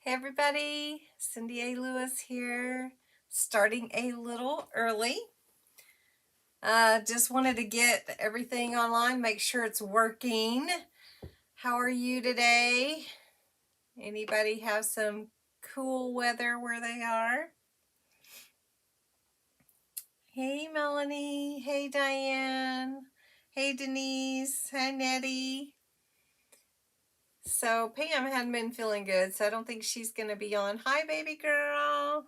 Hey everybody, Cindy A. Lewis here, starting a little early. Just wanted to get everything online, make sure it's working. How are you today? Anybody have some cool weather where they are? Hey Melanie, hey Diane, hey Denise, hi Nettie. So Pam hadn't been feeling good, so I don't think she's going to be on. Hi baby girl.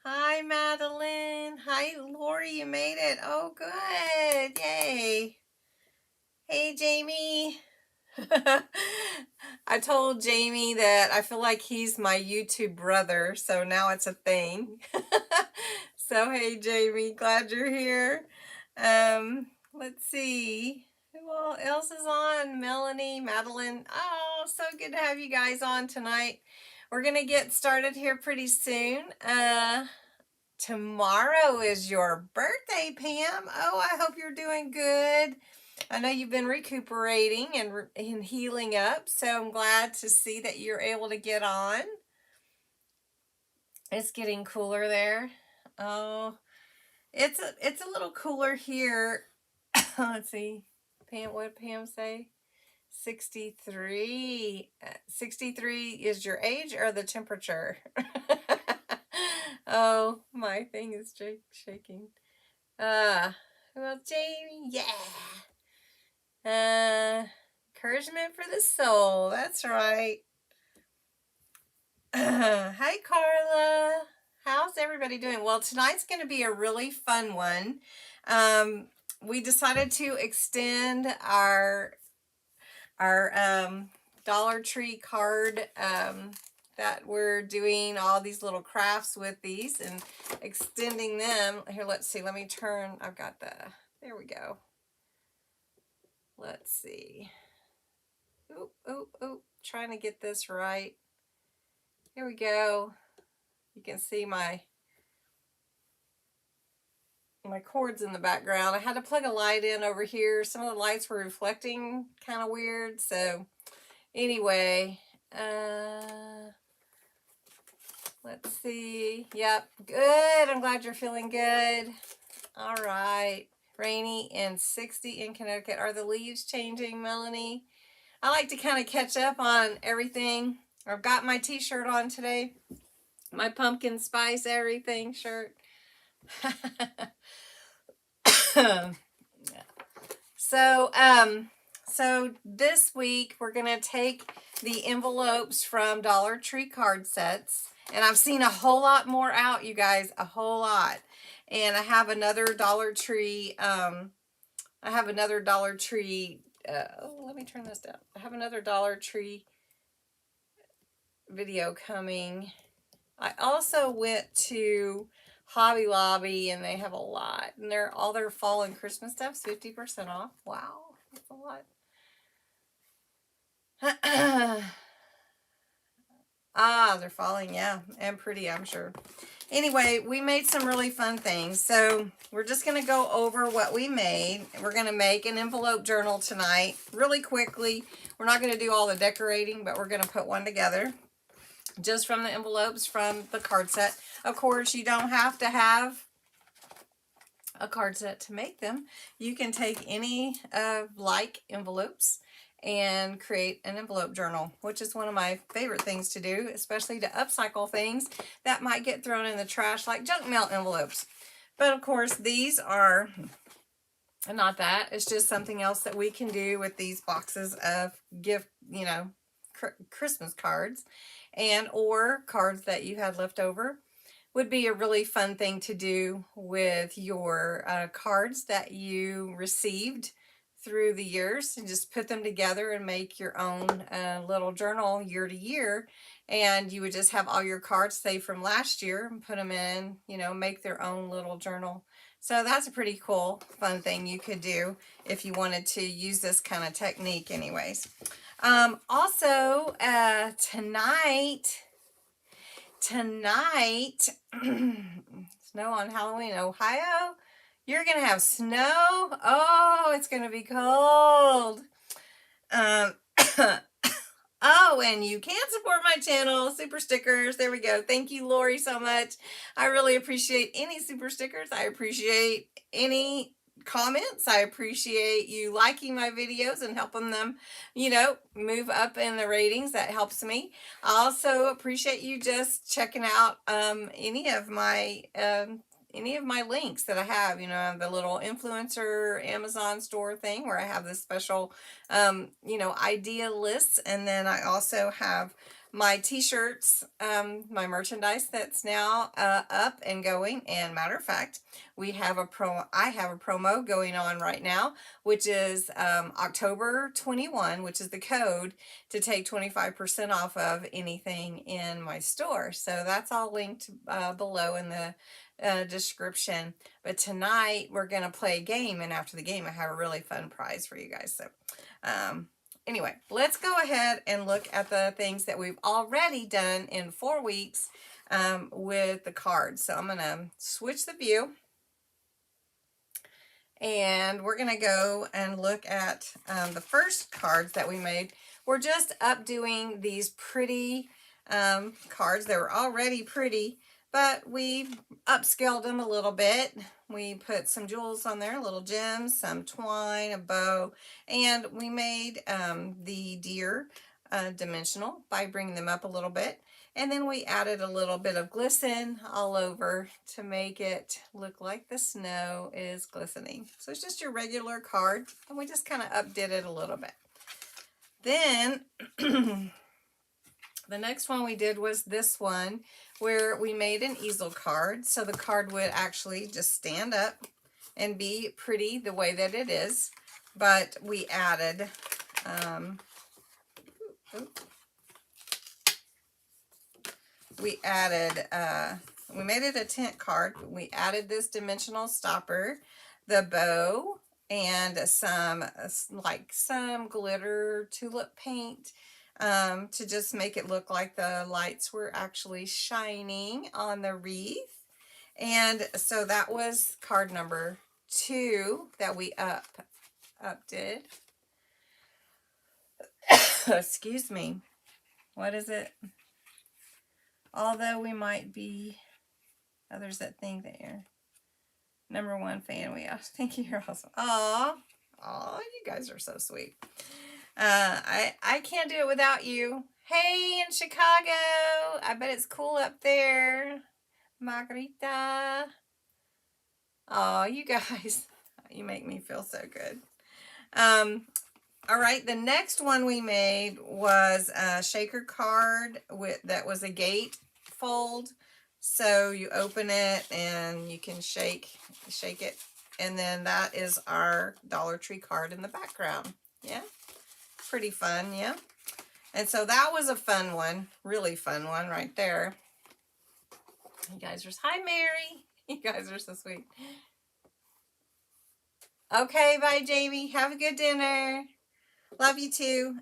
Hi, Madeline. Hi, Lori. You made it. Oh, good. Yay. Hey, Jamie. I told Jamie that I feel like he's my YouTube brother, so now it's a thing. So, hey, Jamie. Glad you're here. Let's see. Who else is on? Melanie, Madeline. Oh, so good to have you guys on tonight. We're going to get started here pretty soon. Tomorrow is your birthday, Pam. Oh, I hope you're doing good. I know you've been recuperating and healing up, so I'm glad to see that you're able to get on. It's getting cooler there. Oh, it's a little cooler here. Let's see. Pam, what did Pam say? 63. 63 is your age or the temperature? Oh, my thing is shaking. Well, Jamie, yeah. Encouragement for the soul. That's right. Hi, Carla. How's everybody doing? Well, tonight's going to be a really fun one. We decided to extend our Dollar Tree card that we're doing all these little crafts with these and extending them. Here, let's see. Let me turn. I've got there we go. Let's see. Oh, trying to get this right. Here we go. You can see my cords in the background. I had to plug a light in over here. Some of the lights were reflecting kind of weird. So anyway, let's see. Yep, good. I'm glad you're feeling good. All right. Rainy and 60 in Connecticut. Are the leaves changing, Melanie? I like to kind of catch up on everything. I've got my t-shirt on today. My pumpkin spice everything shirt. So this week we're going to take the envelopes from Dollar Tree card sets. And I've seen a whole lot more out, you guys, a whole lot. And I have another Dollar Tree, let me turn this down. I have another Dollar Tree video coming. I also went to Hobby Lobby and they have a lot. And all their fall and Christmas stuff's 50% off. Wow, that's a lot. They're falling, yeah, and pretty, I'm sure. Anyway, we made some really fun things. So we're just going to go over what we made. We're going to make an envelope journal tonight really quickly. We're not going to do all the decorating, but we're going to put one together just from the envelopes from the card set. Of course, you don't have to have a card set to make them. You can take any like envelopes and create an envelope journal, which is one of my favorite things to do, especially to upcycle things that might get thrown in the trash like junk mail envelopes. But of course, these are not that. It's just something else that we can do with these boxes of gift, Christmas cards and or cards that you had left over. Would be a really fun thing to do with your cards that you received through the years, and just put them together and make your own little journal year to year. And you would just have all your cards, say from last year, and put them in, make their own little journal. So that's a pretty cool, fun thing you could do if you wanted to use this kind of technique anyways. Also, tonight, snow on Halloween, Ohio. You're going to have snow. Oh, it's going to be cold. Oh, and you can support my channel, super stickers. There we go. Thank you, Lori, so much. I really appreciate any super stickers. I appreciate any comments. I appreciate you liking my videos and helping them, you know, move up in the ratings. That helps me. I also appreciate you just checking out any of my links that I have, you know, the little influencer Amazon store thing where I have this special, you know, idea lists. And then I also have my t-shirts, my merchandise that's now up and going. And matter of fact, I have a promo going on right now, which is October 21, which is the code to take 25% off of anything in my store. So that's all linked below in the description. But tonight we're gonna play a game, and after the game I have a really fun prize for you guys. So anyway, let's go ahead and look at the things that we've already done in 4 weeks with the cards. So I'm gonna switch the view, and we're gonna go and look at the first cards that we made. We're just updoing these pretty cards. They were already pretty, but we upscaled them a little bit. We put some jewels on there, little gems, some twine, a bow, and we made the deer dimensional by bringing them up a little bit. And then we added a little bit of glisten all over to make it look like the snow is glistening. So it's just your regular card, and we just kind of updid it a little bit. Then the next one we did was this one, where we made an easel card. So the card would actually just stand up and be pretty the way that it is. But we added, we made it a tent card. We added this dimensional stopper, the bow, and some glitter tulip paint to just make it look like the lights were actually shining on the wreath. And so that was card number 2 that we updid. Excuse me. What is it? Although we might be, oh, there's that thing there. Number 1 fan. Thank you. You're awesome. Aw, you guys are so sweet. I can't do it without you. Hey, in Chicago. I bet it's cool up there. Margarita. Oh, you guys. You make me feel so good. All right, the next one we made was a shaker card that was a gate fold. So you open it and you can shake it. And then that is our Dollar Tree card in the background. Yeah. Pretty fun, yeah. And so that was a fun one, really fun one right there. You guys are, hi Mary. You guys are so sweet. Okay, bye Jamie. Have a good dinner. Love you too.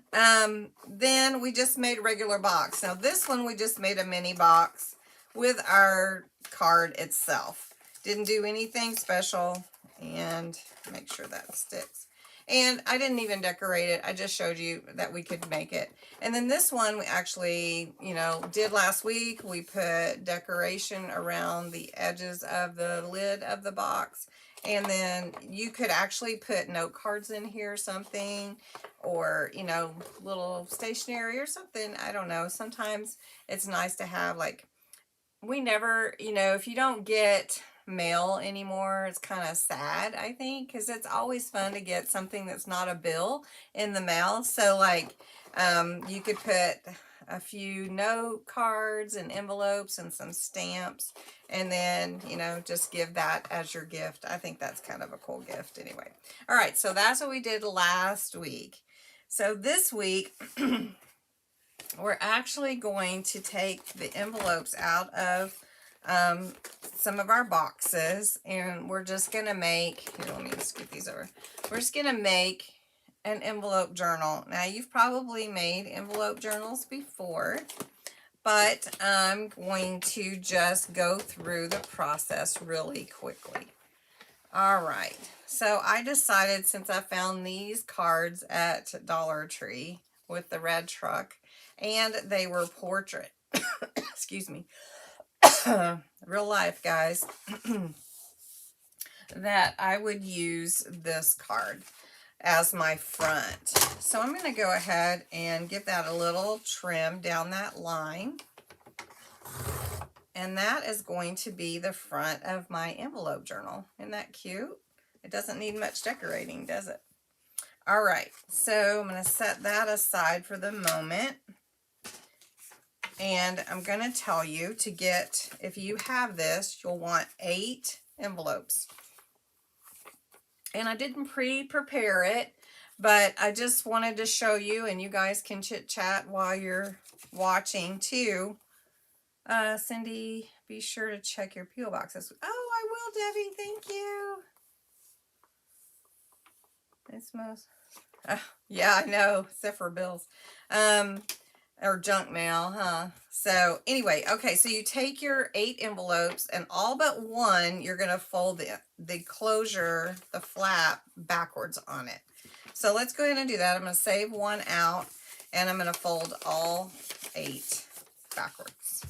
Then we just made a regular box. Now this one we just made a mini box with our card itself. Didn't do anything special, and make sure that sticks. And I didn't even decorate it. I just showed you that we could make it. And then this one we actually, you know, did last week. We put decoration around the edges of the lid of the box. And then you could actually put note cards in here or something, or, you know, little stationery or something. I don't know. Sometimes it's nice to have, like, we never, you know, if you don't get mail anymore, it's kind of sad, I think, because it's always fun to get something that's not a bill in the mail. So like you could put a few note cards and envelopes and some stamps, and then, you know, just give that as your gift. I think that's kind of a cool gift anyway. All right, so that's what we did last week. So this week we're actually going to take the envelopes out of some of our boxes, and we're just going to make, here, let me scoot these over. We're just going to make an envelope journal. Now, you've probably made envelope journals before, but I'm going to just go through the process really quickly. All right. So I decided, since I found these cards at Dollar Tree with the red truck, and they were portrait. Excuse me. Real life, guys. That I would use this card as my front. So I'm going to go ahead and give that a little trim down that line. And that is going to be the front of my envelope journal. Isn't that cute? It doesn't need much decorating, does it? All right, so I'm going to set that aside for the moment. And I'm going to tell you to get, if you have this, you'll want 8 envelopes. And I didn't pre-prepare it, but I just wanted to show you, and you guys can chit-chat while you're watching too. Cindy, be sure to check your P.O. boxes. Oh, I will, Debbie. Thank you. It smells. Yeah, I know. Except for bills. Or junk mail, huh? So anyway, okay, so you take your 8 envelopes, and all but one, you're going to fold the closure, the flap, backwards on it. So let's go ahead and do that. I'm going to save one out, and I'm going to fold all 8 backwards.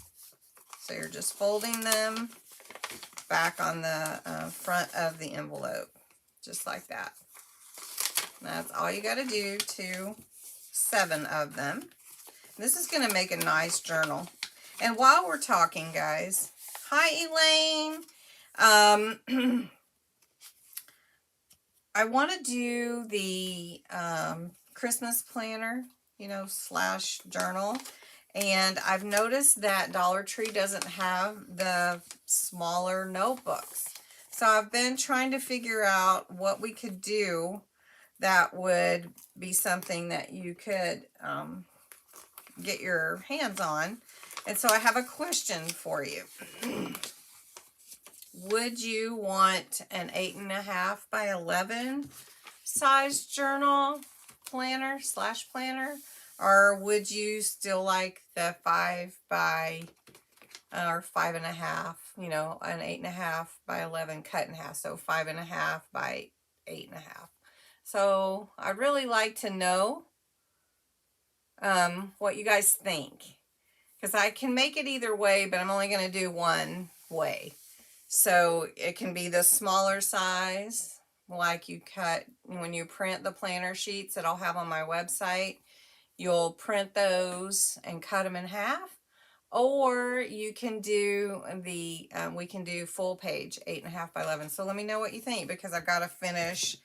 So you're just folding them back on the front of the envelope, just like that. That's all you got to do to 7 of them. This is going to make a nice journal. And while we're talking, guys, hi, Elaine. I want to do the Christmas planner, you know, / journal. And I've noticed that Dollar Tree doesn't have the smaller notebooks. So I've been trying to figure out what we could do that would be something that you could get your hands on. And so I have a question for you. Would you want an 8.5 by 11 size journal planner / planner? Or would you still like the 5 by or 5.5, you know, an 8.5 by 11 cut in half. So 5.5 by 8.5. So I'd really like to know what you guys think, because I can make it either way, but I'm only going to do one way. So it can be the smaller size, like you cut when you print the planner sheets that I'll have on my website. You'll print those and cut them in half, or you can do the we can do full page 8.5 by 11. So let me know what you think, because I've got to finish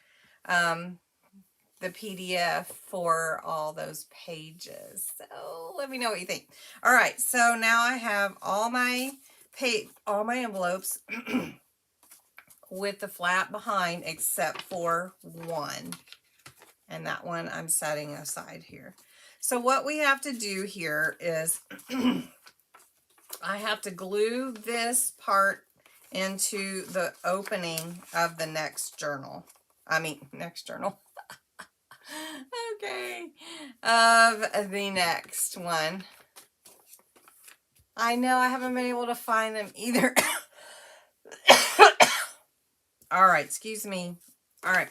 the PDF for all those pages. So let me know what you think. All right, so now I have all my envelopes with the flap behind, except for one. And that one I'm setting aside here. So what we have to do here is I have to glue this part into the opening of the next journal. Okay. Of the next one. I know I haven't been able to find them either. All right, excuse me. All right.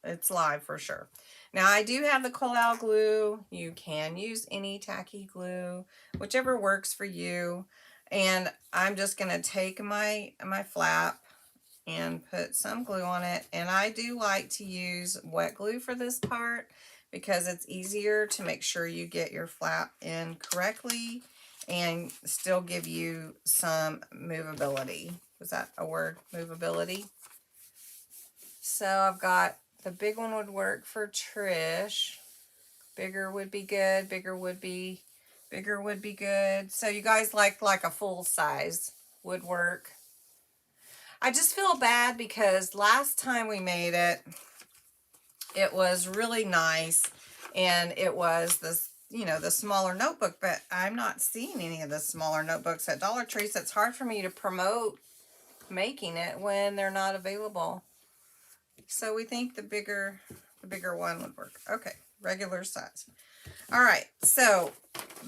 It's live for sure. Now I do have the Collal glue. You can use any tacky glue, whichever works for you. And I'm just going to take my flap and put some glue on it. And I do like to use wet glue for this part, because it's easier to make sure you get your flap in correctly and still give you some movability. Was that a word? Movability. So I've got the big one would work for Trish. Bigger would be good. Bigger would be good. So you guys like a full size would work. I just feel bad because last time we made it, it was really nice, and it was this, you know, the smaller notebook, but I'm not seeing any of the smaller notebooks at Dollar Tree, so it's hard for me to promote making it when they're not available. So we think the bigger one would work. Okay, regular size. All right, so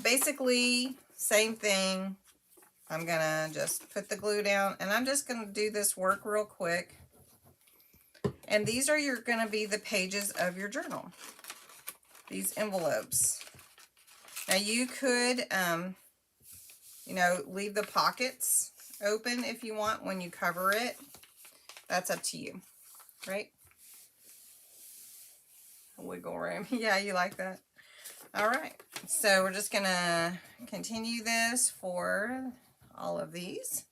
basically same thing. I'm gonna just put the glue down, and I'm just gonna do this work real quick. And these are gonna be the pages of your journal. These envelopes. Now you could, you know, leave the pockets open if you want when you cover it. That's up to you, right? Wiggle room. Yeah, you like that. All right. So we're just going to continue this for all of these.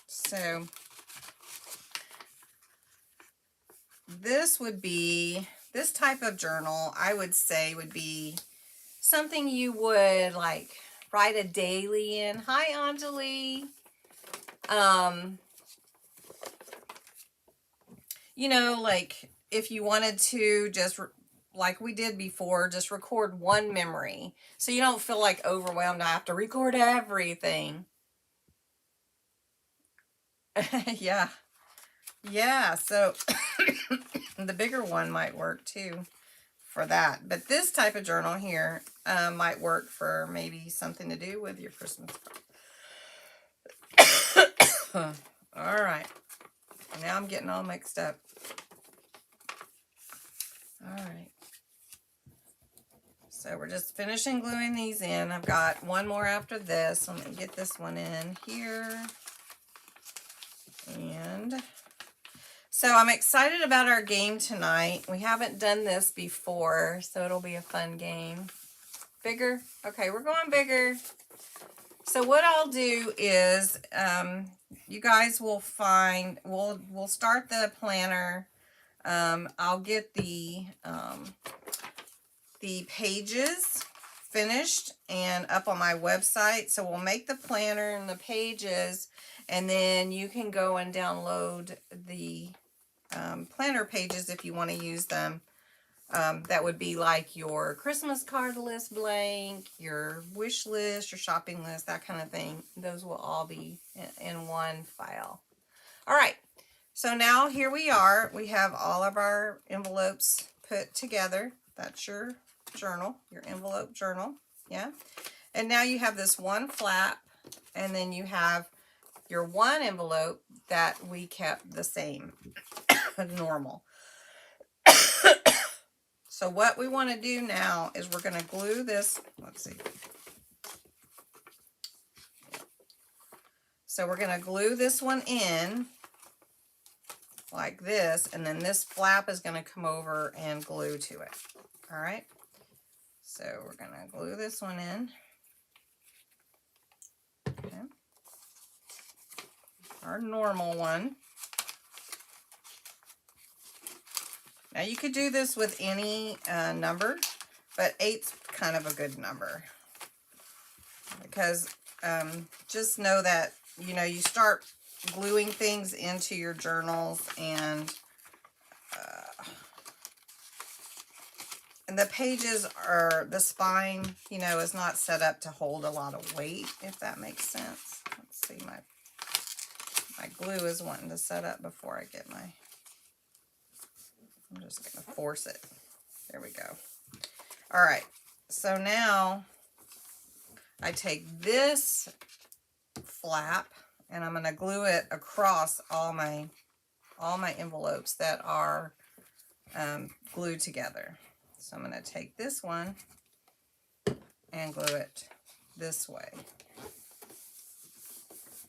So this would be, this type of journal, I would say would be something you would like write a daily in. Hi, Anjali. You know, like if you wanted to just, like we did before, just record one memory. So you don't feel like overwhelmed. I have to record everything. Yeah. Yeah. So the bigger one might work too for that. But this type of journal here might work for maybe something to do with your Christmas card. All right. Now I'm getting all mixed up. All right. So we're just finishing gluing these in. I've got one more after this. Let me get this one in here. And so I'm excited about our game tonight. We haven't done this before, so it'll be a fun game. Bigger? Okay, we're going bigger. So what I'll do is, you guys will find, we'll start the planner. I'll get the pages finished and up on my website. So we'll make the planner and the pages, and then you can go and download the planner pages if you want to use them. That would be like your Christmas card list blank, your wish list, your shopping list, that kind of thing. Those will all be in one file. All right. So now here we are. We have all of our envelopes put together. That's your journal, your envelope journal. Yeah. And now you have this one flap, and then you have your one envelope that we kept the same, normal. So what we want to do now is we're going to glue this. Let's see. So we're going to glue this one in like this, and then this flap is going to come over and glue to it. All right. So we're going to glue this one in. Okay. Our normal one. Now you could do this with any number, but 8's kind of a good number, because just know that, you know, you start gluing things into your journals, and the pages are, the spine, you know, is not set up to hold a lot of weight, if that makes sense. Let's see, my glue is wanting to set up before I get my, I'm just going to force it. There we go. All right. So now I take this flap and I'm going to glue it across all my envelopes that are glued together. So I'm going to take this one and glue it this way.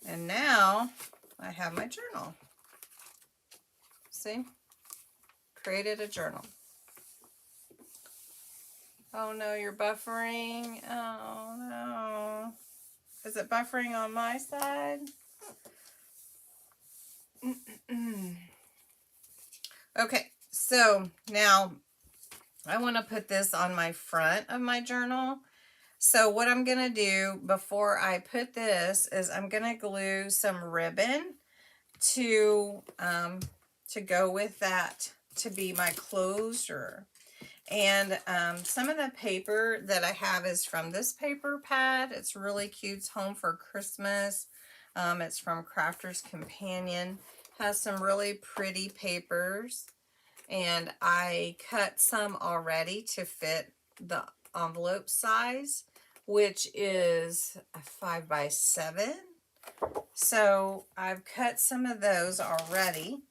And now I have my journal. See? Created a journal. Oh no, you're buffering. Oh no. Is it buffering on my side? Okay, so now I want to put this on my front of my journal. So what I'm going to do before I put this is I'm going to glue some ribbon to go with that, to be my closure. And some of the paper that I have is from this paper pad. It's really cute. It's Home for Christmas. It's from Crafter's Companion. Has some really pretty papers. And I cut some already to fit the envelope size, which is a 5 by 7. So I've cut some of those already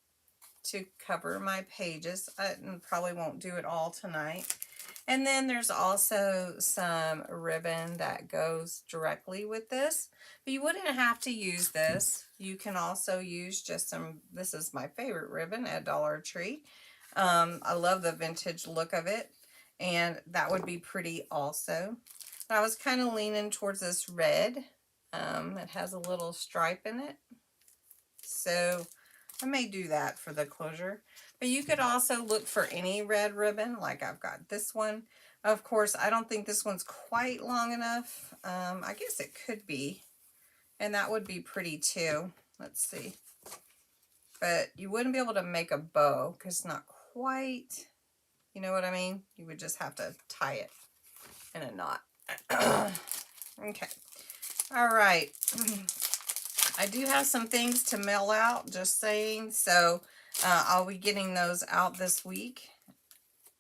to cover my pages. I probably won't do it all tonight. And then there's also some ribbon that goes directly with this. But you wouldn't have to use this. You can also use just some, this is my favorite ribbon at Dollar Tree. I love the vintage look of it. And that would be pretty also. But I was kind of leaning towards this red. It has a little stripe in it. So I may do that for the closure. But you could also look for any red ribbon, like I've got this one. Of course, I don't think this one's quite long enough. I guess it could be. And that would be pretty too. Let's see. But you wouldn't be able to make a bow because it's not quite, you know what I mean? You would just have to tie it in a knot. Okay. All right. I do have some things to mail out, just saying. So I'll be getting those out this week.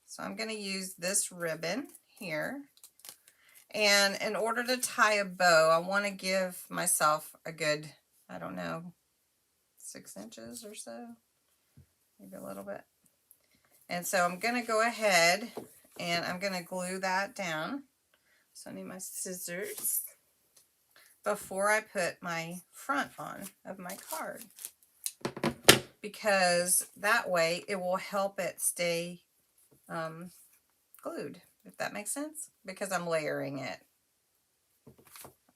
So I'm going to use this ribbon here. And in order to tie a bow, I want to give myself a good, I don't know, 6 inches or so. Maybe a little bit. And so I'm going to go ahead and I'm going to glue that down. So I need my scissors before I put my front on of my card. Because that way it will help it stay glued, if that makes sense, because I'm layering it.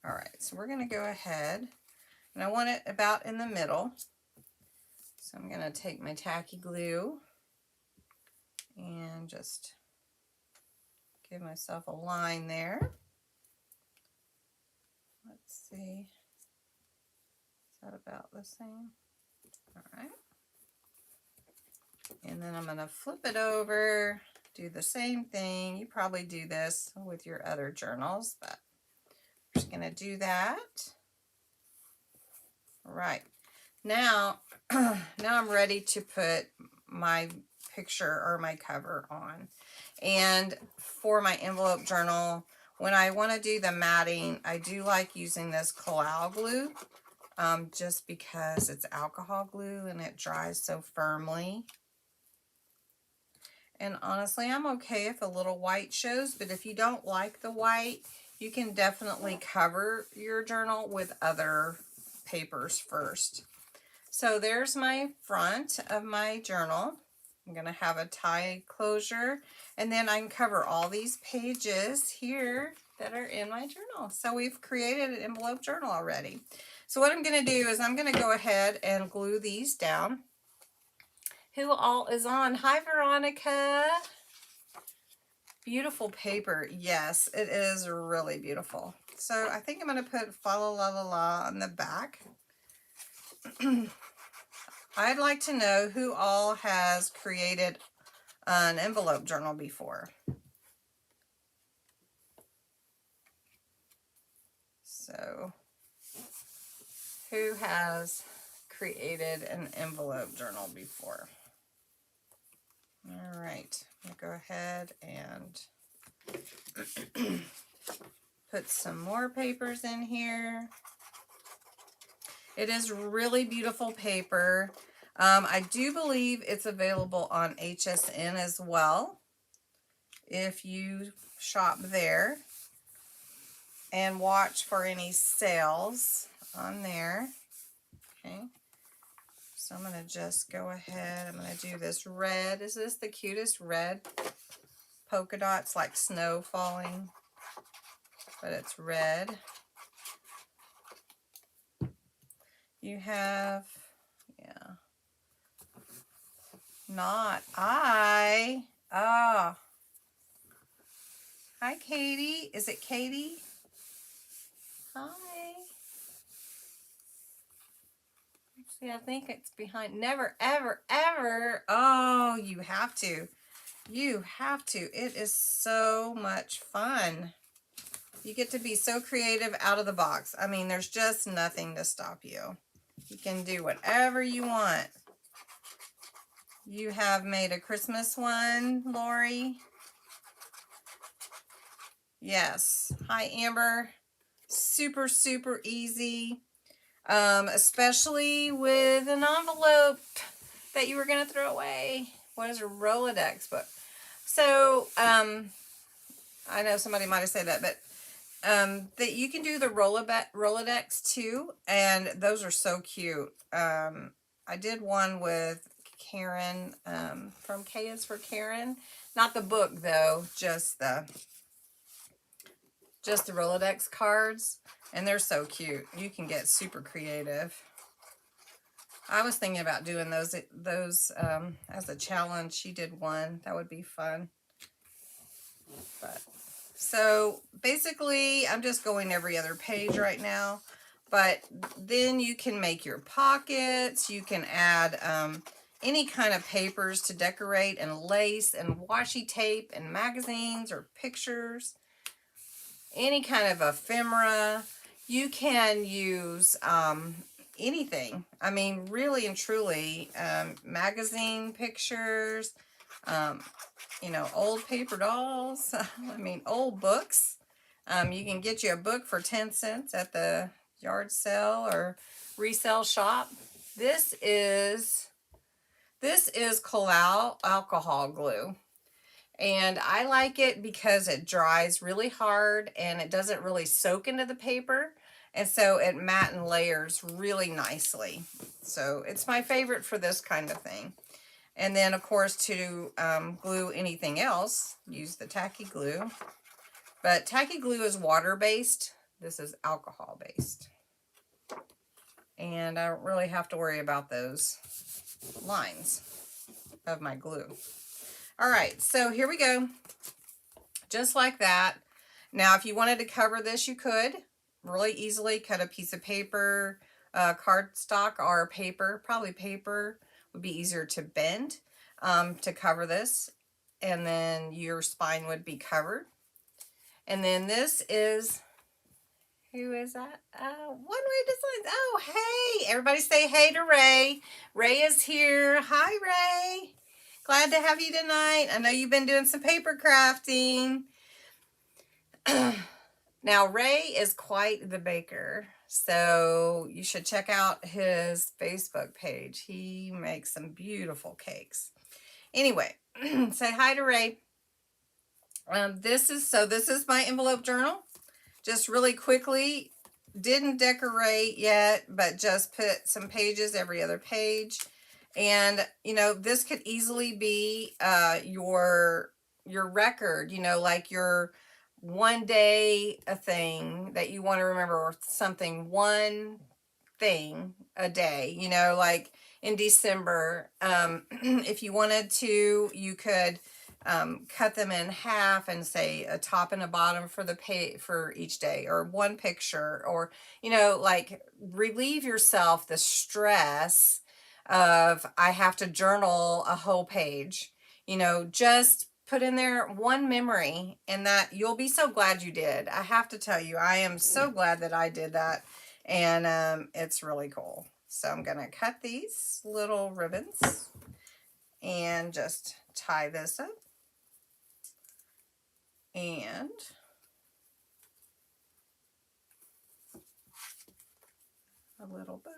All right, so we're going to go ahead, and I want it about in the middle. So I'm going to take my tacky glue and just give myself a line there. Let's see. Is that about the same? All right. And then I'm going to flip it over, do the same thing. You probably do this with your other journals, but I'm just going to do that. All right. Now, now I'm ready to put my picture or my cover on. And for my envelope journal, when I want to do the matting, I do like using this Collal glue, just because it's alcohol glue and it dries so firmly. And honestly, I'm okay if a little white shows, but if you don't like the white, you can definitely cover your journal with other papers first. So there's my front of my journal. I'm going to have a tie closure, and then I can cover all these pages here that are in my journal. So we've created an envelope journal already. So what I'm going to do is I'm going to go ahead and glue these down. Who all is on? Hi, Veronica. Beautiful paper. Yes, it is really beautiful. So I think I'm going to put fa la la la la on the back. I'd like to know who all has created an envelope journal before. So who has created an envelope journal before? All right, I'm going to go ahead and put some more papers in here. It is really beautiful paper. I do believe it's available on HSN as well, if you shop there, and watch for any sales on there. Okay. So I'm going to just go ahead. I'm going to do this red. Is this the cutest red polka dots, like snow falling? But it's red. You have, yeah. Not I. Oh. Hi, Katie. Is it Katie? Hi. See, I think it's behind. Never, ever, ever. Oh, you have to. You have to. It is so much fun. You get to be so creative out of the box. I mean, there's just nothing to stop you. You can do whatever you want. You have made a Christmas one, Lori. Yes. Hi, Amber. Super, super easy. Especially with an envelope that you were going to throw away. What is a Rolodex book? So, I know somebody might have said that, but that you can do the Rolodex too, and those are so cute. I did one with Karen from K is for Karen. Not the book though, just the Rolodex cards, and they're so cute. You can get super creative. I was thinking about doing those as a challenge. She did one. That would be fun. But so basically, I'm just going every other page right now. But then you can make your pockets. You can add any kind of papers to decorate, and lace and washi tape and magazines or pictures. Any kind of ephemera. You can use anything. I mean, really and truly, magazine pictures, you know, old paper dolls. I mean, old books. You can get you a book for 10 cents at the yard sale or resale shop. This is Collal alcohol glue. And I like it because it dries really hard and it doesn't really soak into the paper. And so it matte and layers really nicely. So it's my favorite for this kind of thing. And then, of course, to glue anything else, use the tacky glue. But tacky glue is water-based. This is alcohol-based. And I don't really have to worry about those lines of my glue. All right, so here we go. Just like that. Now, if you wanted to cover this, you could really easily cut a piece of paper, cardstock or paper, probably paper would be easier to bend to cover this. And then your spine would be covered. And then this is, who is that? One Way Designs. Oh, hey, everybody say hey to Ray. Ray is here. Hi, Ray. Glad to have you tonight. I know you've been doing some paper crafting. Now, Ray is quite the baker, so you should check out his Facebook page. He makes some beautiful cakes. Anyway, say hi to Ray. This is my envelope journal. Just really quickly, didn't decorate yet, but just put some pages every other page. And, you know, this could easily be your record, you know, like your one day a thing that you want to remember, or something, one thing a day, you know, like in December. If you wanted to, you could cut them in half and say a top and a bottom for the for each day, or one picture, or, you know, like relieve yourself the stress of I have to journal a whole page. You know, just put in there one memory, and that you'll be so glad you did. I have to tell you, I am so glad that I did that, and it's really cool. So I'm gonna cut these little ribbons and just tie this up, and a little bow.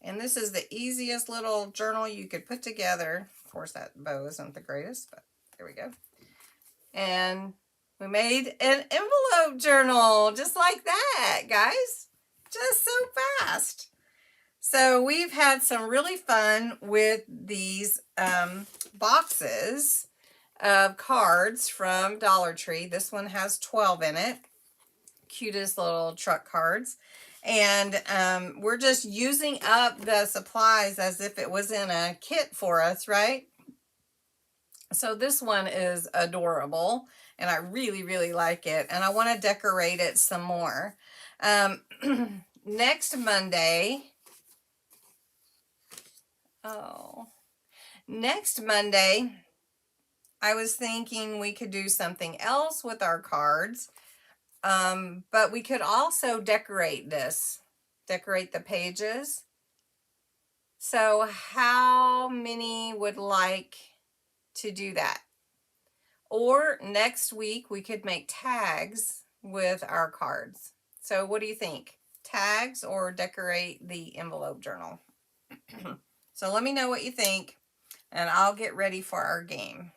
And this is the easiest little journal you could put together. Of course, that bow isn't the greatest, but there we go. And we made an envelope journal just like that, guys. Just so fast. So we've had some really fun with these boxes of cards from Dollar Tree. This one has 12 in it. Cutest little truck cards. And we're just using up the supplies as if it was in a kit for us, right? So this one is adorable, and I really, really like it. And I want to decorate it some more. Next Monday, I was thinking we could do something else with our cards. But we could also decorate the pages. So how many would like to do that? Or next week we could make tags with our cards. So what do you think? Tags or decorate the envelope journal? So let me know what you think, and I'll get ready for our game.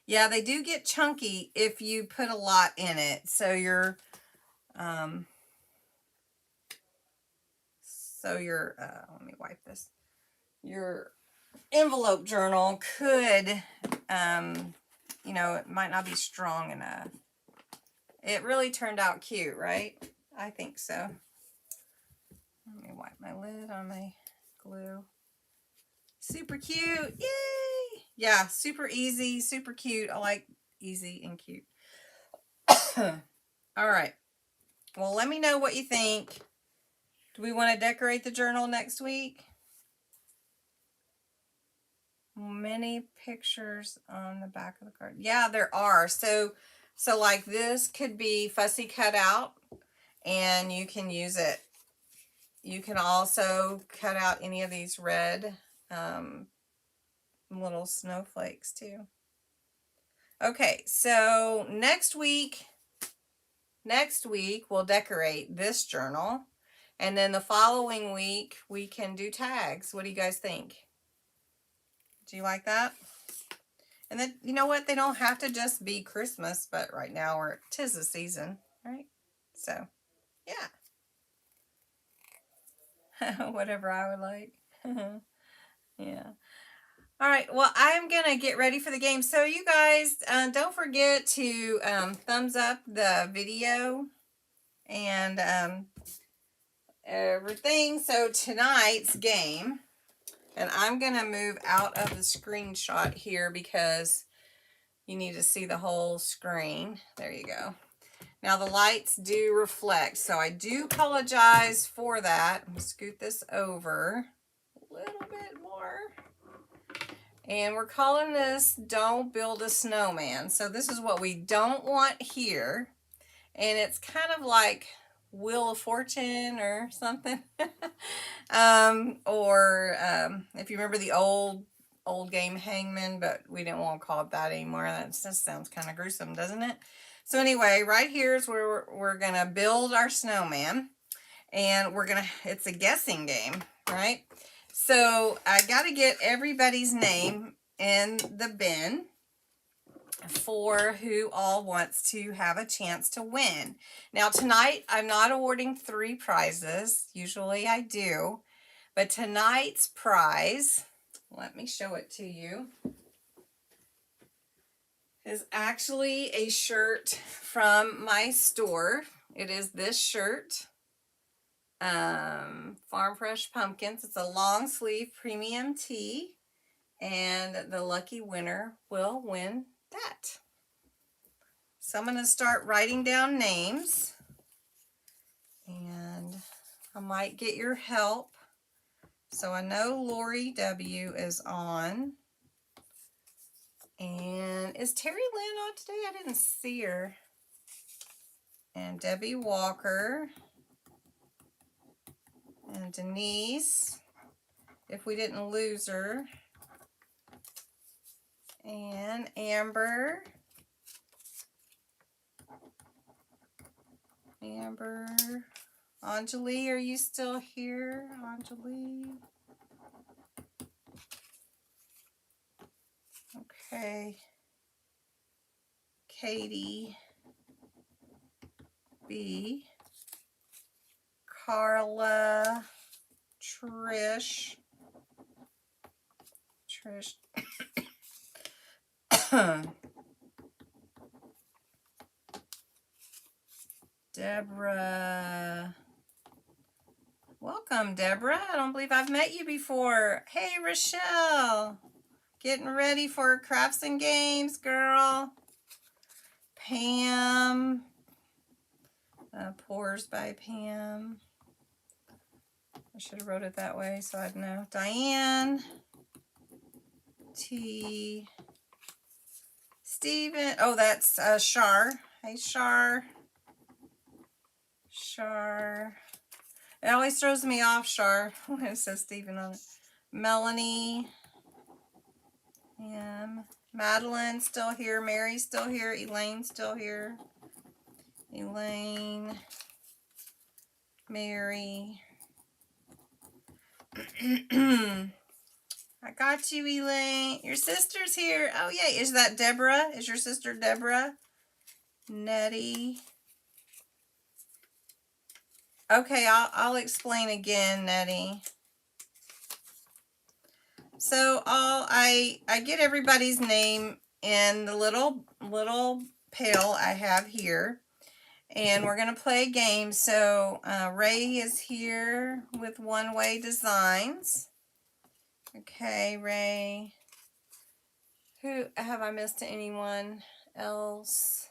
Yeah, they do get chunky if you put a lot in it. So your let me wipe this. Your envelope journal could, you know, it might not be strong enough. It really turned out cute, right? I think so. Let me wipe my lid on my glue. Super cute. Yay! Yeah, super easy, super cute. I like easy and cute. All right. Well, let me know what you think. Do we want to decorate the journal next week? Many pictures on the back of the card. Yeah, there are. So like this could be fussy cut out and you can use it. You can also cut out any of these red little snowflakes too. Okay, so next week we'll decorate this journal. And then the following week, we can do tags. What do you guys think? Do you like that? And then, you know what? They don't have to just be Christmas, but right now tis the season, right? So, yeah. Whatever I would like. Yeah. All right. Well, I'm going to get ready for the game. So, you guys, don't forget to thumbs up the video and everything. So, tonight's game, and I'm going to move out of the screenshot here because you need to see the whole screen. There you go. Now the lights do reflect, so I do apologize for that. I'm going to scoot this over a little bit more. And we're calling this Don't Build a Snowman. So this is what we don't want here. And it's kind of like Wheel of Fortune or something. If you remember the old game Hangman, but we didn't want to call it that anymore. That just sounds kind of gruesome, doesn't it? So anyway, right here is where we're going to build our snowman. And it's a guessing game, right? So I got to get everybody's name in the bin for who all wants to have a chance to win. Now tonight, I'm not awarding 3 prizes. Usually I do. But tonight's prize, let me show it to you, is actually a shirt from my store. It is this shirt, Farm Fresh Pumpkins. It's a long sleeve premium tee, and the lucky winner will win that. So I'm going to start writing down names, and I might get your help. So I know Lori W. is on. And is Terry Lynn on today? I didn't see her. And Debbie Walker. And Denise, if we didn't lose her. And Amber. Anjali, are you still here? Anjali. Okay. Katie B. Carla. Trish. Deborah. Welcome, Deborah. I don't believe I've met you before. Hey, Rochelle. Getting ready for crafts and games, girl. Pam. Pours by Pam. I should have wrote it that way so I'd know. Diane. T. Steven. Oh, that's Shar. Hey, Shar. It always throws me off, Shar, when it says Steven on it. Melanie. Madeline still here. Mary's still here. Elaine's still here. Elaine. Mary. I got you, Elaine. Your sister's here. Oh, yay. Is that Deborah? Is your sister Deborah? Nettie. Okay, I'll explain again, Nettie. So I get everybody's name in the little pail I have here. And we're going to play a game. So Ray is here with One Way Designs. Okay, Ray. Who have I missed anyone else?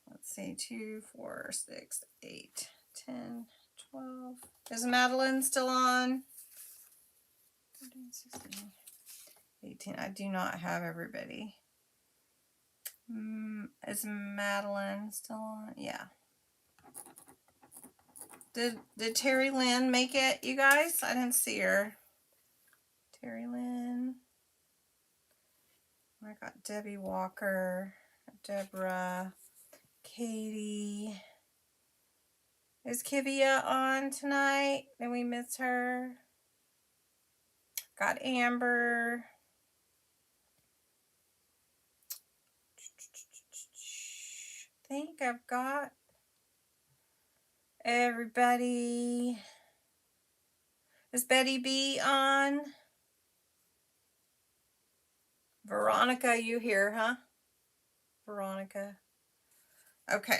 Let's see, 2, 4, 6, 8, 10, 12. Is Madeline still on? 13, 16, 18. I do not have everybody. Is Madeline still on? Yeah. Did Terry Lynn make it, you guys? I didn't see her. Terry Lynn. I got Debbie Walker, Deborah, Katie. Is Kivia on tonight? Did we miss her? Got Amber. I think I've got everybody. Is Betty B on? Veronica, you here, huh? Veronica. Okay.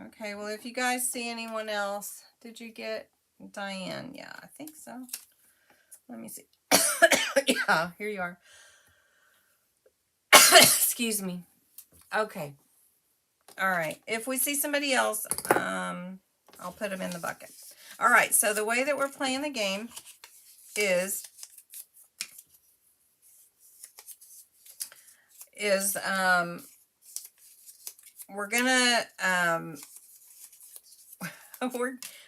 Okay, well, if you guys see anyone else, did you get Diane? Yeah, I think so. Let me see. Yeah, here you are. Excuse me. Okay. All right. If we see somebody else, I'll put them in the bucket. All right. So the way that we're playing the game is we're gonna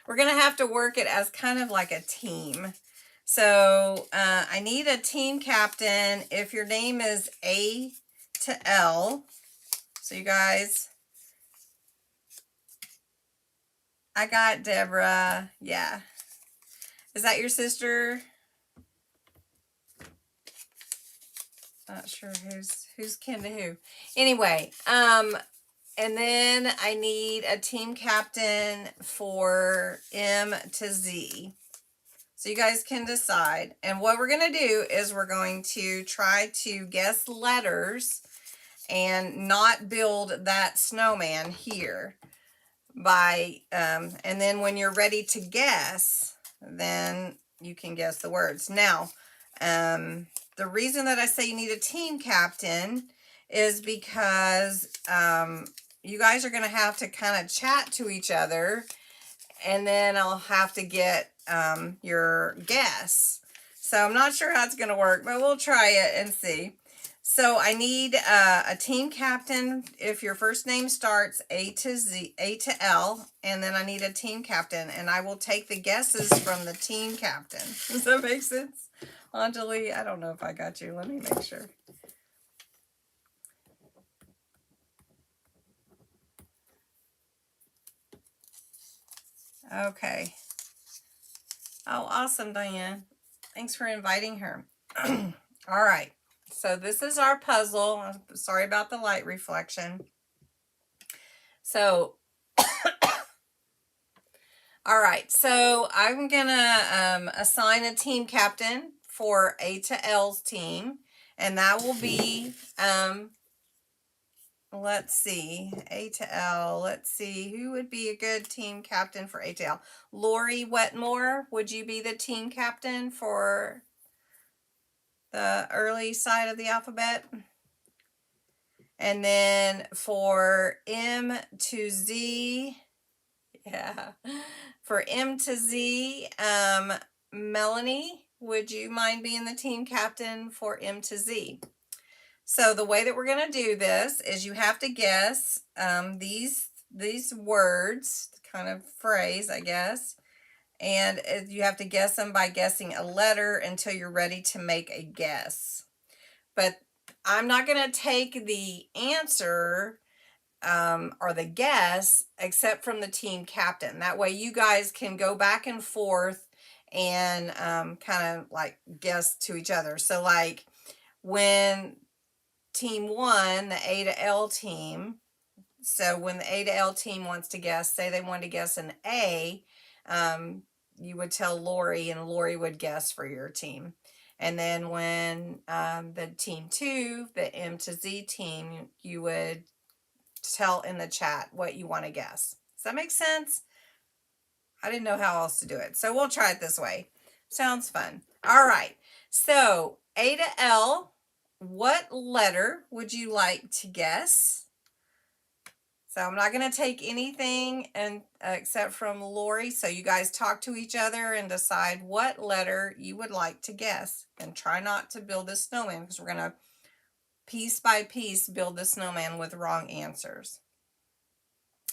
we're gonna have to work it as kind of like a team. So I need a team captain. If your name is A to L, so you guys, I got Deborah. Yeah, is that your sister? Not sure who's kin to who. Anyway, and then I need a team captain for M to Z. So you guys can decide. And what we're going to do is we're going to try to guess letters and not build that snowman here by, and then when you're ready to guess, then you can guess the words. Now, the reason that I say you need a team captain is because you guys are going to have to kind of chat to each other, and then I'll have to get your guess. So I'm not sure how it's going to work, but we'll try it and see. So I need a team captain if your first name starts A to L, and then I need a team captain, and I will take the guesses from the team captain. Does that make sense? Anjali, I don't know if I got you. Let me make sure. Okay. Oh, awesome, Diane. Thanks for inviting her. All right. So this is our puzzle. I'm sorry about the light reflection. So, all right. So I'm going to assign a team captain for A to L's team. And that will be, let's see, A to L. Let's see, who would be a good team captain for A to L? Lori Wetmore, would you be the team captain for the early side of the alphabet? And then for M to Z, yeah, for M to Z, Melanie, would you mind being the team captain for M to Z? So the way that we're going to do this is you have to guess these words, kind of phrase, I guess, and you have to guess them by guessing a letter until you're ready to make a guess. But I'm not going to take the answer or the guess except from the team captain. That way you guys can go back and forth and kind of like guess to each other. So like when team one, the A to L team, so when the A to L team wants to guess, say they want to guess an A, you would tell Lori, and Lori would guess for your team. And then when the team two, the M to Z team, you would tell in the chat what you want to guess. Does that make sense? I didn't know how else to do it, so we'll try it this way. Sounds fun. All right, so A to L, what letter would you like to guess? So I'm not going to take anything except from Lori, so you guys talk to each other and decide what letter you would like to guess. And try not to build a snowman, because we're going to piece by piece build the snowman with wrong answers.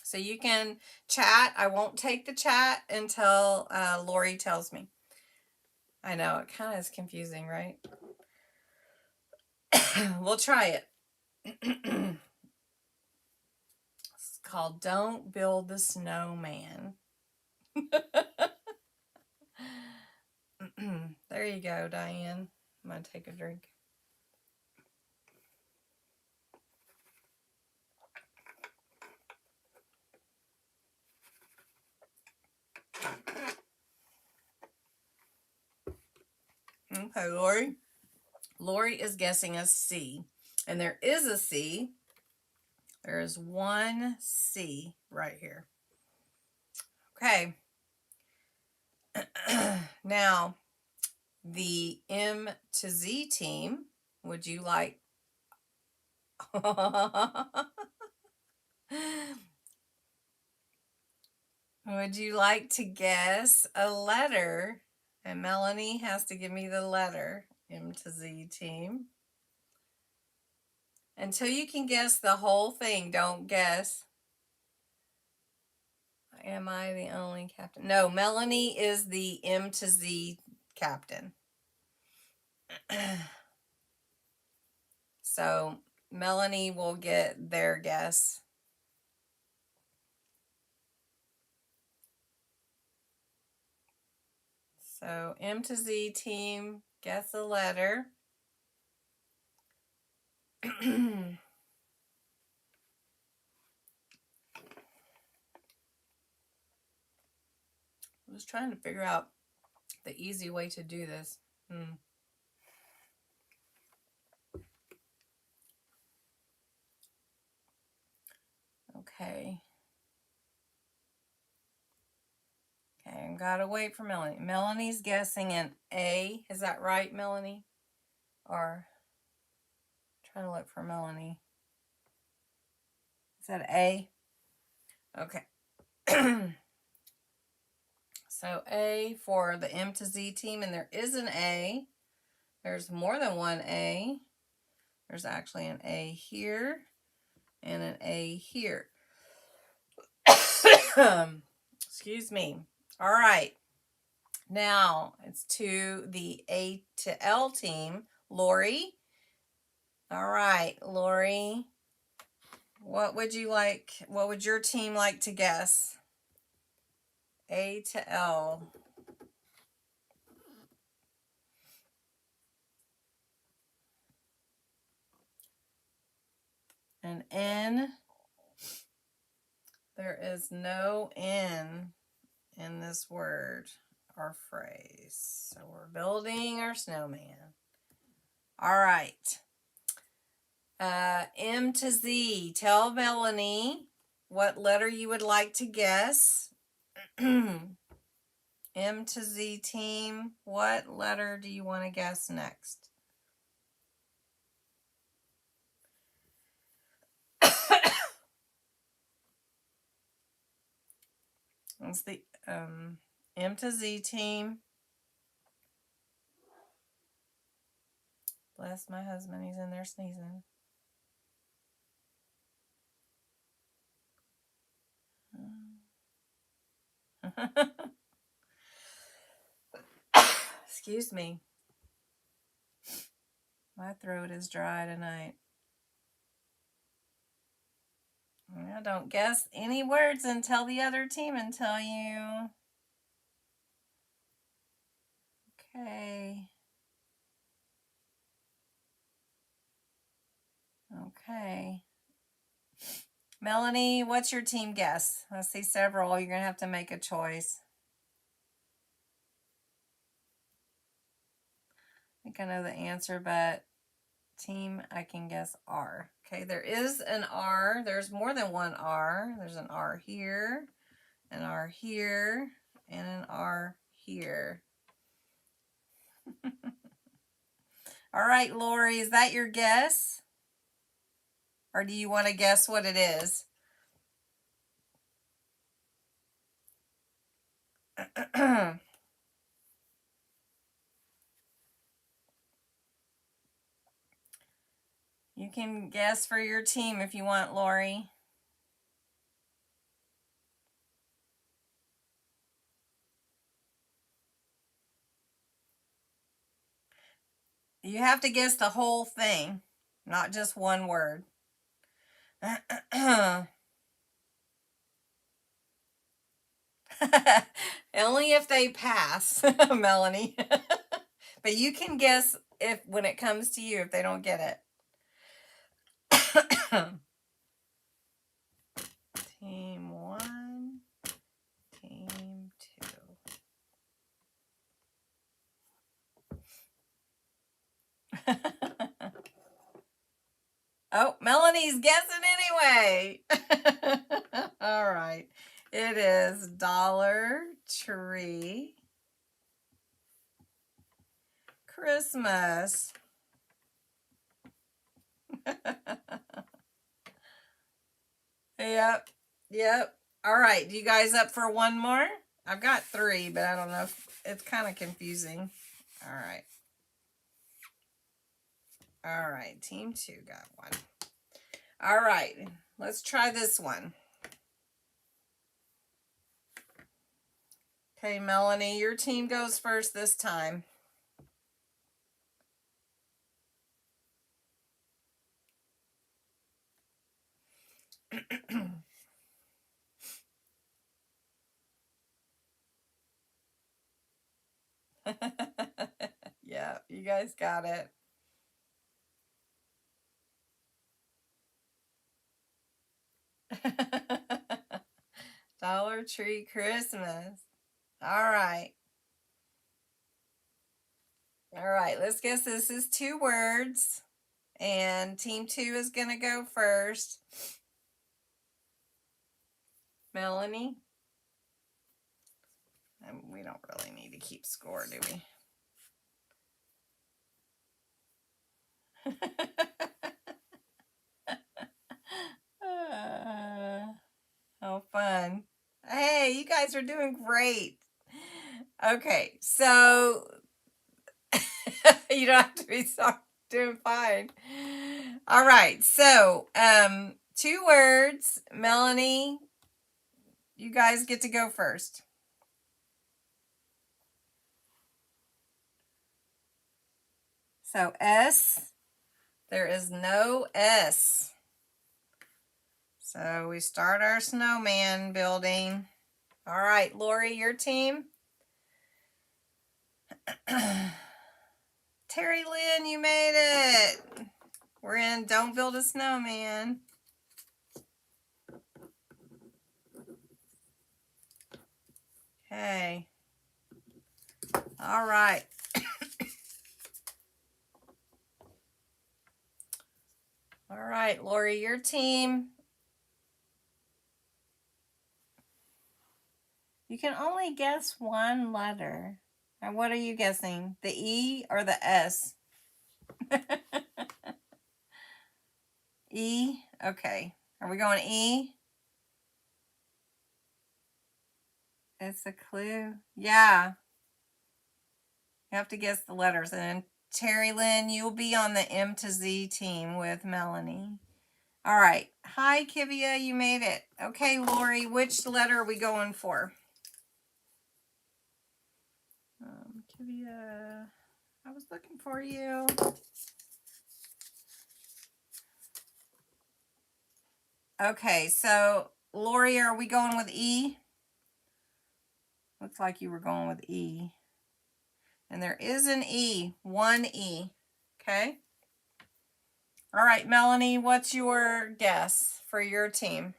So you can chat. I won't take the chat until Lori tells me. I know, it kind of is confusing, right? We'll try it. It's called Don't Build the Snowman. There you go, Diane. I'm going to take a drink. Okay, Lori. Lori is guessing a C. And there is a C. There is one C right here. Okay. Now, the M to Z team, would you like... Would you like to guess a letter? And Melanie has to give me the letter. M to Z team. Until you can guess the whole thing, don't guess. Am I the only captain? No, Melanie is the M to Z captain. So Melanie will get their guess. So M to Z team, guess a letter. I was trying to figure out the easy way to do this. Okay. Okay, I've got to wait for Melanie. Melanie's guessing an A. Is that right, Melanie? Or trying to look for Melanie. Is that A? Okay. So A for the M to Z team, and there is an A. There's more than one A. There's actually an A here and an A here. Excuse me. All right. Now it's to the A to L team. Lori. All right, Lori. What would you like? What would your team like to guess? A to L. An N. There is no N in this word or phrase. So we're building our snowman. All right. M to Z. Tell Melanie what letter you would like to guess. M to Z team, what letter do you want to guess next? It's the M to Z team. Bless my husband, he's in there sneezing. Excuse me. My throat is dry tonight. I don't guess any words until the other team and tell you. Okay. Okay. Melanie, what's your team guess? I see several. You're going to have to make a choice. I think I know the answer, but team, I can guess R. Okay, there is an R. There's more than one R. There's an R here, an R here, and an R here. All right, Lori, is that your guess? Or do you want to guess what it is? You can guess for your team if you want, Lori. You have to guess the whole thing, not just one word. Only if they pass, Melanie. But you can guess if when it comes to you if they don't get it. Team 1, team 2. Oh, Melanie's guessing anyway. All right. It is Dollar Tree Christmas. Yep. Yep. All right. You guys up for one more? I've got 3, but I don't know if it's kind of confusing. All right. All right. Team 2 got one. All right. Let's try this one. Okay, Melanie, your team goes first this time. Yeah, you guys got it. Dollar Tree Christmas. All right. All right, let's guess this is 2 words. And team 2 is going to go first. Melanie. We don't really need to keep score, do we? How fun. Hey, you guys are doing great. Okay, so you don't have to be sorry. Doing fine. All right, so 2 words. Melanie, you guys get to go first. So S, there is no S. So we start our snowman building. All right, Lori, your team. Terry Lynn, you made it. We're in Don't Build a Snowman. Okay. All right. All right, Lori, your team. You can only guess one letter. And what are you guessing? The E or the S? E? Okay. Are we going E? It's a clue. Yeah. You have to guess the letters. And Terry Lynn, you'll be on the M to Z team with Melanie. All right. Hi, Kivia. You made it. Okay, Lori, which letter are we going for? Kivia, I was looking for you. Okay, so Lori, are we going with E? Looks like you were going with E. And there is an E, one E. Okay. All right, Melanie, what's your guess for your team?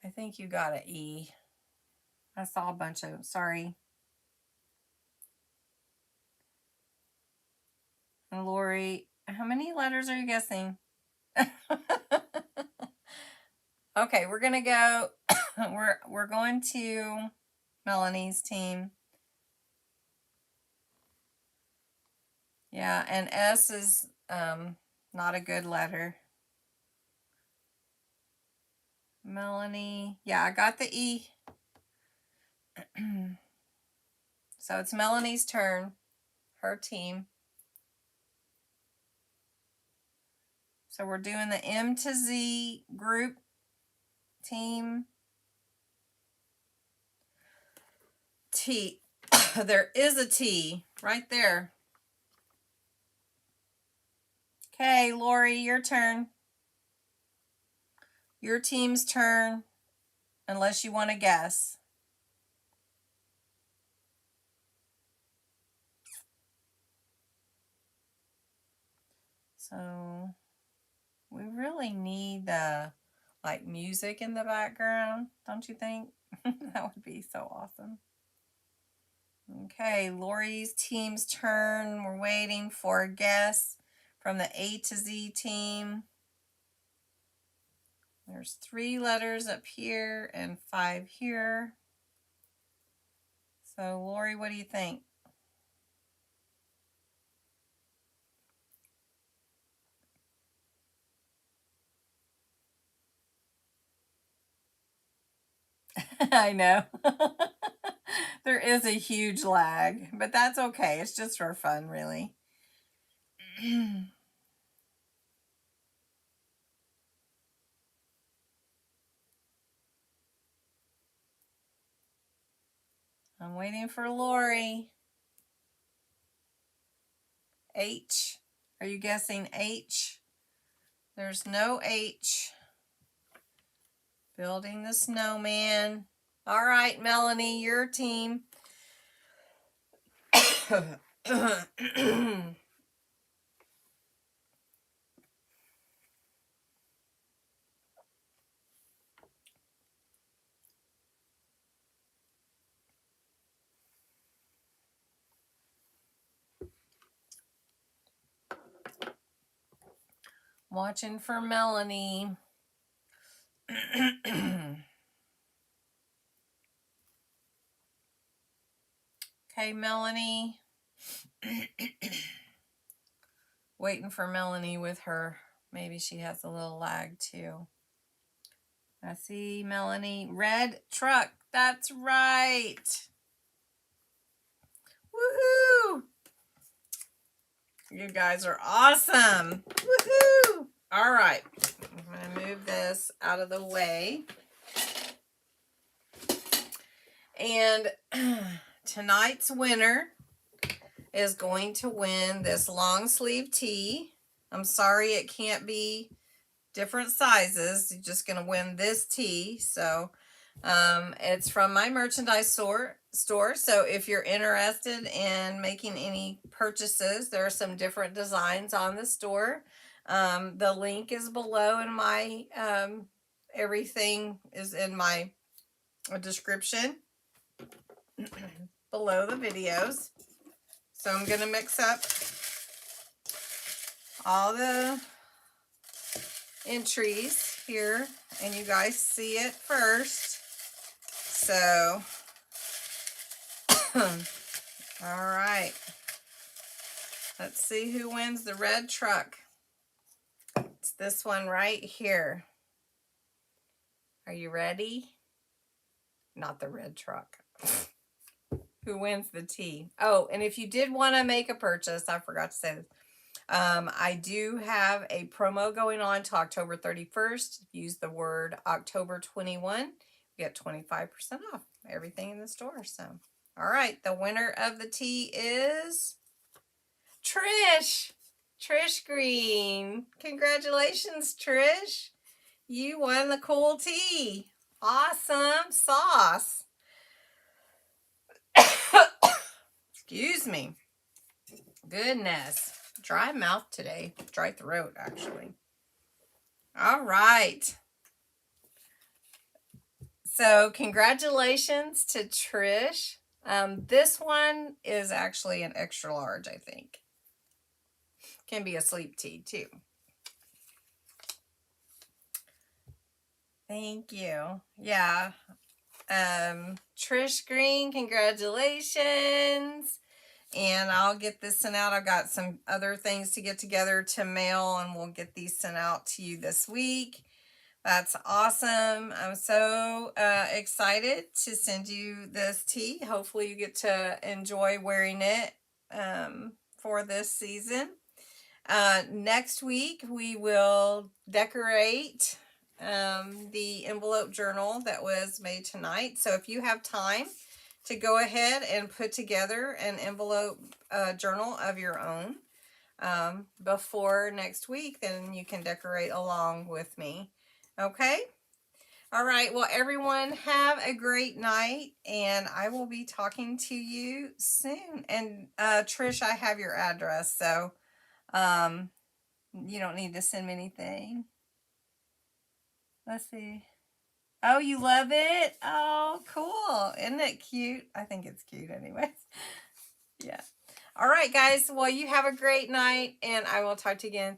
I think you got an E. I saw a bunch of, sorry. And Lori, how many letters are you guessing? Okay, we're gonna go, we're going to Melanie's team. Yeah, and S is not a good letter. Melanie, yeah, I got the E. So it's Melanie's turn, her team. So we're doing the M to Z group team. T. There is a T right there. Okay, Lori, your turn. Your team's turn, unless you want to guess. So we really need like music in the background, don't you think? That would be so awesome. Okay, Lori's team's turn. We're waiting for a guess from the A to Z team. There's 3 letters up here and 5 here. So Lori, what do you think? I know. There is a huge lag, but that's okay. It's just for fun, really. I'm waiting for Lori. H. Are you guessing H? There's no H. Building the snowman. All right, Melanie, your team. Watching for Melanie. Okay, Melanie. Waiting for Melanie with her. Maybe she has a little lag too. I see Melanie. Red truck. That's right. Woohoo! You guys are awesome. Woohoo! All right. I'm going to move this out of the way. And tonight's winner is going to win this long sleeve tee. I'm sorry it can't be different sizes. You're just going to win this tee. So it's from my merchandise store. So if you're interested in making any purchases, there are some different designs on the store. The link is below in my, everything is in my description below the videos. So I'm going to mix up all the entries here and you guys see it first. So, all right. Let's see who wins the red truck. It's this one right here. Are you ready? Not the red truck. Who wins the tea? Oh, and if you did want to make a purchase, I forgot to say this. I do have a promo going on to October 31st. Use the word October 21. You get 25% off everything in the store. So, all right. The winner of the tea is Trish. Trish Green. Congratulations, Trish. You won the cool tea. Awesome sauce. Excuse me. Goodness. Dry mouth today. Dry throat, actually. All right. So congratulations to Trish. This one is actually an extra large, I think. Can be a sleep tea too. Thank you. Yeah. Trish Green, congratulations. And I'll get this sent out. I've got some other things to get together to mail, and we'll get these sent out to you this week. That's awesome. I'm so excited to send you this tee. Hopefully you get to enjoy wearing it for this season. Next week we will decorate the envelope journal that was made tonight. So if you have time to go ahead and put together an envelope journal of your own before next week, then you can decorate along with me. Okay? All right. Well, everyone, have a great night, and I will be talking to you soon. And Trish, I have your address, so you don't need to send me anything. Let's see. Oh, you love it? Oh, cool. Isn't it cute? I think it's cute anyways. Yeah. All right, guys. Well, you have a great night, and I will talk to you again.